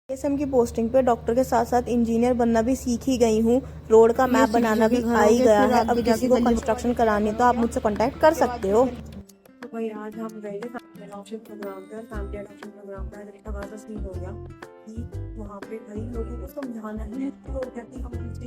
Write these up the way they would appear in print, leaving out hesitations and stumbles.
SM की posting पे doctor के साथ साथ इंजीनियर बनना भी सीख ही गई हूँ। रोड का मैप बनाना भी आ ही गया है। अब किसी को कंस्ट्रक्शन करानी तो आप मुझसे कांटेक्ट कर सकते हो। तो भाई आज हम गए थे फैमिली अडॉप्शन प्रोग्राम पे, और फैमिली अडॉप्शन प्रोग्राम का तरीका खासा सीन हो गया कि वहाँ पे भाई लोगों को समझाना है कि लोग कहते हैं हम इस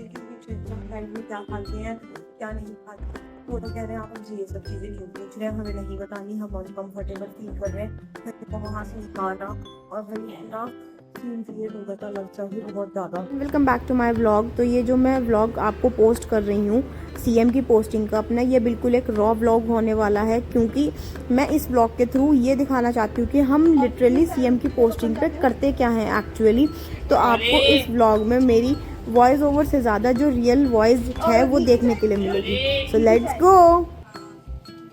चीज़ में क्या खाते हैं क्या नहीं खाते। वो तो कह रहे हैं आप हमसे ये सब चीज़ें क्यों पूछ रहे हैं, हमें नहीं बतानी, हम अनकम्फर्टेबल फील कर रहे हैं। तो वहाँ से निकालना और भाई इतना सीन क्रिएट हो गया था, लगता है बहुत ज़्यादा। Welcome back to my vlog. तो ये जो मैं व्लॉग आपको पोस्ट कर रही हूँ सीएम की पोस्टिंग का अपना, ये बिल्कुल एक रॉ व्लॉग होने वाला है, क्योंकि मैं इस व्लॉग के थ्रू ये दिखाना चाहती हूँ कि हम लिटरली सीएम की पोस्टिंग पे करते क्या हैं एक्चुअली। तो आपको इस व्लॉग में मेरी वॉइस ओवर से ज़्यादा जो रियल वॉइस है वो देखने के लिए मिलेगी। So let's go.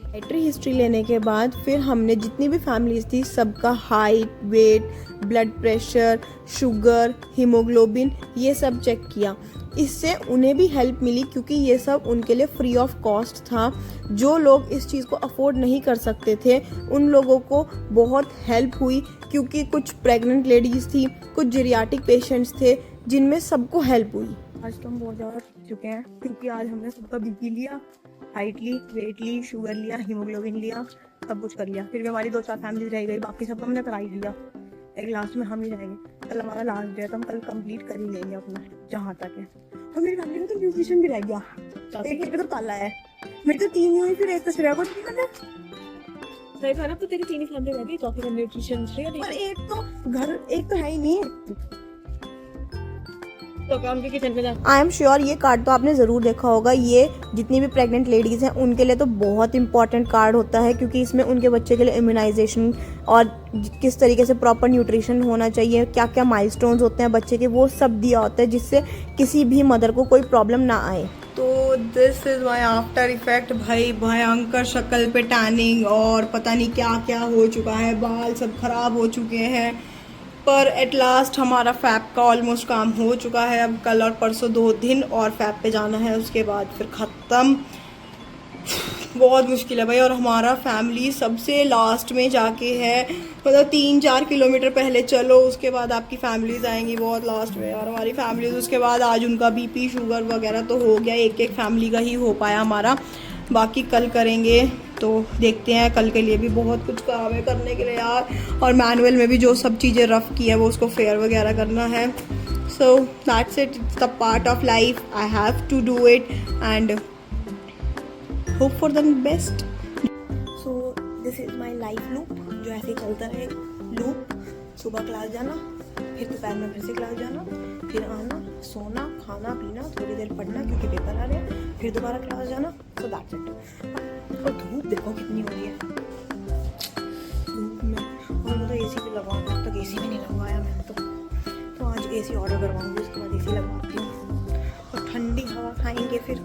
Dietary history लेने के बाद फिर हमने जितनी भी फैमिलीज थी सबका height, weight, blood pressure, sugar, haemoglobin ये सब चेक किया। इससे उन्हें भी हेल्प मिली क्योंकि ये सब उनके लिए फ्री ऑफ कॉस्ट था। जो लोग इस चीज़ को अफोर्ड नहीं कर सकते थे उन लोगों को बहुत हेल्प हुई, क्योंकि कुछ प्रेग्नेंट लेडीज़ थी, कुछ जीरियाटिक पेशेंट्स थे जिनमें सबको हेल्प हुई। आज तो हम बहुत ज़्यादा थक चुके हैं क्योंकि आज हमने सबका बीपी लिया, हाइट ली, वेट ली, शुगर लिया, हीमोग्लोबिन लिया, सब कुछ कर लिया। फिर भी हमारी 2-4 फैमिलीज रह गई, बाकी सब हमने कराई लिया। एक लास्ट में हम ही रहेंगे। कल हमारा लास्ट डे है तो हम कल कंप्लीट कर ही लेंगे अपना जहाँ तक है। और मेरी फैमिली में तो न्यूट्रिशन भी रह गया, एक पे तो ताला है। मेरी तो 3 ही हुई, फिर एक तो श्रेया को नहीं करना। सही कहा ना, तो तेरी 3 ही फैमिली रह गई, चौथी फैमिली न्यूट्रिशन से। पर एक तो है ही नहीं। तो काम के किचन में जा। आई एम श्योर ये कार्ड तो आपने ज़रूर देखा होगा। ये जितनी भी प्रेग्नेंट लेडीज़ हैं उनके लिए तो बहुत इंपॉर्टेंट कार्ड होता है, क्योंकि इसमें उनके बच्चे के लिए इम्यूनाइजेशन और किस तरीके से प्रॉपर न्यूट्रिशन होना चाहिए, क्या क्या माइलस्टोन्स होते हैं बच्चे के, वो सब दिया होता है जिससे किसी भी मदर को कोई प्रॉब्लम ना आए। तो this is my after effect. भाई भयंकर शक्ल पे टैनिंग और पता नहीं क्या क्या हो चुका है, बाल सब खराब हो चुके हैं। पर एट लास्ट हमारा फैप का ऑलमोस्ट काम हो चुका है। अब कल और परसों 2 दिन और फैप पे जाना है, उसके बाद फिर ख़त्म। बहुत मुश्किल है भाई। और हमारा फैमिली सबसे लास्ट में जाके है, मतलब 3-4 किलोमीटर पहले चलो, उसके बाद आपकी फैमिलीज आएंगी बहुत लास्ट में। और हमारी फैमिलीज उसके बाद आज उनका बीपी शुगर वगैरह तो हो गया, एक फैमिली का ही हो पाया हमारा, बाकी कल करेंगे। तो देखते हैं, कल के लिए भी बहुत कुछ काम है करने के लिए यार। और मैनुअल में भी जो सब चीज़ें रफ की है वो उसको फेयर वगैरह करना है। So that's it, it's the part of life, I have to do it and hope for the best. So this is my life loop, जो ऐसे ही चलता रहे। लूप, सुबह क्लास जाना, फिर दोपहर में फिर से क्लास जाना, फिर आना, सोना, खाना पीना, थोड़ी देर पढ़ना क्योंकि पेपर आ रहे हैं, फिर दोबारा क्लास जाना। सो दैट्स इट। और धूप देखो कितनी हो रही है धूप में। और मैं तो एसी भी लगवाऊंगी, अब तक एसी भी नहीं लगवाया मैंने तो आज एसी ऑर्डर करवाऊंगी, उसके बाद एसी लगवाती हूँ और ठंडी हवा खाएंगे फिर।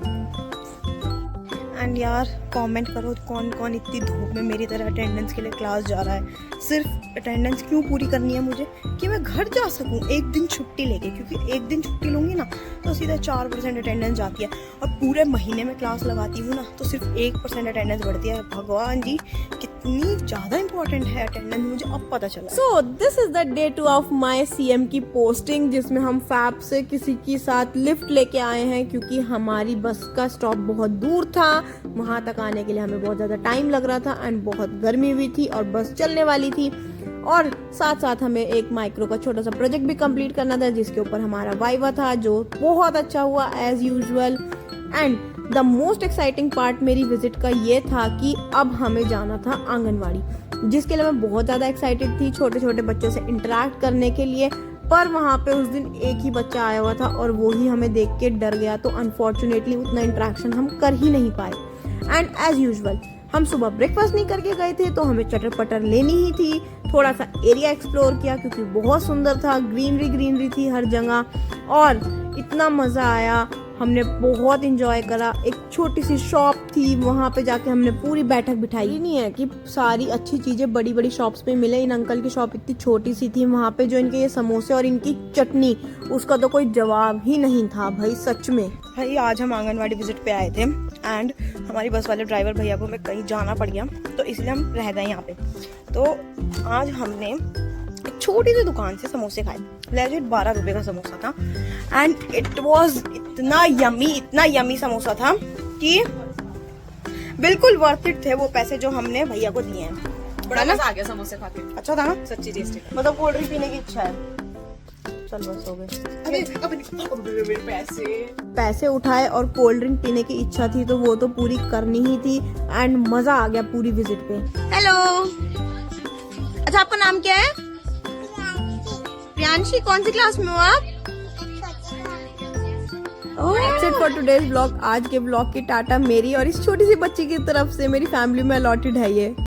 एंड यार कमेंट करो कौन कौन इतनी धूप में मेरी तरह अटेंडेंस के लिए क्लास जा रहा है। सिर्फ अटेंडेंस क्यों पूरी करनी है मुझे, कि मैं घर जा सकूं एक दिन छुट्टी लेके, क्योंकि एक दिन छुट्टी लूँगी ना तो सीधा 4% अटेंडेंस जाती है। और पूरे महीने में क्लास लगाती हूँ ना तो सिर्फ 1% अटेंडेंस बढ़ती है। भगवान जी कितनी ज़्यादा इंपॉर्टेंट है अटेंडेंस, मुझे अब पता चला। सो this is the day 2 of my CM की पोस्टिंग, जिसमें हम फैप से किसी के साथ लिफ्ट लेके आए हैं, क्योंकि हमारी बस का स्टॉप बहुत दूर था। वहाँ तक आने के लिए हमें बहुत ज़्यादा टाइम लग रहा था एंड बहुत गर्मी भी थी और बस चलने वाली थी। और साथ साथ हमें एक माइक्रो का छोटा सा प्रोजेक्ट भी कंप्लीट करना था, जिसके ऊपर हमारा वाइवा था, जो बहुत अच्छा हुआ as usual. And the most exciting part मेरी विजिट का ये था कि अब हमें जाना था आंगनवाड़ी, जिसके लिए मैं बहुत ज़्यादा एक्साइटेड थी, छोटे छोटे बच्चों से इंटरेक्ट करने के लिए। पर वहाँ पे उस दिन एक ही बच्चा आया हुआ था और वो ही हमें देख के डर गया, तो अनफॉर्चुनेटली उतना इंटरेक्शन हम कर ही नहीं पाए। एंड एज यूजुअल हम सुबह ब्रेकफास्ट नहीं करके गए थे, तो हमें चटर पटर लेनी ही थी। थोड़ा सा एरिया एक्सप्लोर किया क्योंकि बहुत सुंदर था, ग्रीनरी थी हर जगह और इतना मज़ा आया, हमने बहुत इंजॉय करा। एक छोटी सी शॉप थी, वहाँ पे जाके हमने पूरी बैठक बिठाई। नहीं है कि सारी अच्छी चीज़ें बड़ी बड़ी शॉप्स पे मिले, इन अंकल की शॉप इतनी छोटी सी थी, वहाँ पे जो इनके ये समोसे और इनकी चटनी, उसका तो कोई जवाब ही नहीं था भाई, सच में। भाई आज हम आंगनवाड़ी विजिट पे आए थे एंड हमारी बस वाले ड्राइवर भैया को हमें कहीं जाना पड़ गया, तो इसलिए हम रह गए यहाँ पे। तो आज हमने छोटी सी दुकान से समोसे खाए। लेजिट 12 रुपए का समोसा था एंड इट वाज इतना यमी समोसा था कि बिल्कुल वर्थ इट थे वो पैसे जो हमने भैया को दिए हैं। बड़ा मजा आ गया समोसे खा के, अच्छा था ना? सच्ची टेस्टी। मतलब कोल्ड ड्रिंक पीने की इच्छा है। चल बस हो गए। अबे पैसे उठाए और कोल्ड ड्रिंक पीने की इच्छा थी तो वो तो पूरी करनी ही थी एंड मजा आ गया पूरी विजिट पे। हेलो, अच्छा आपका नाम क्या है? प्रियांशी। कौन सी क्लास में हो आप? That's it for today's vlog। आज के व्लॉग की टाटा मेरी और इस छोटी सी बच्ची की तरफ से, मेरी फैमिली में अलॉटेड है ये।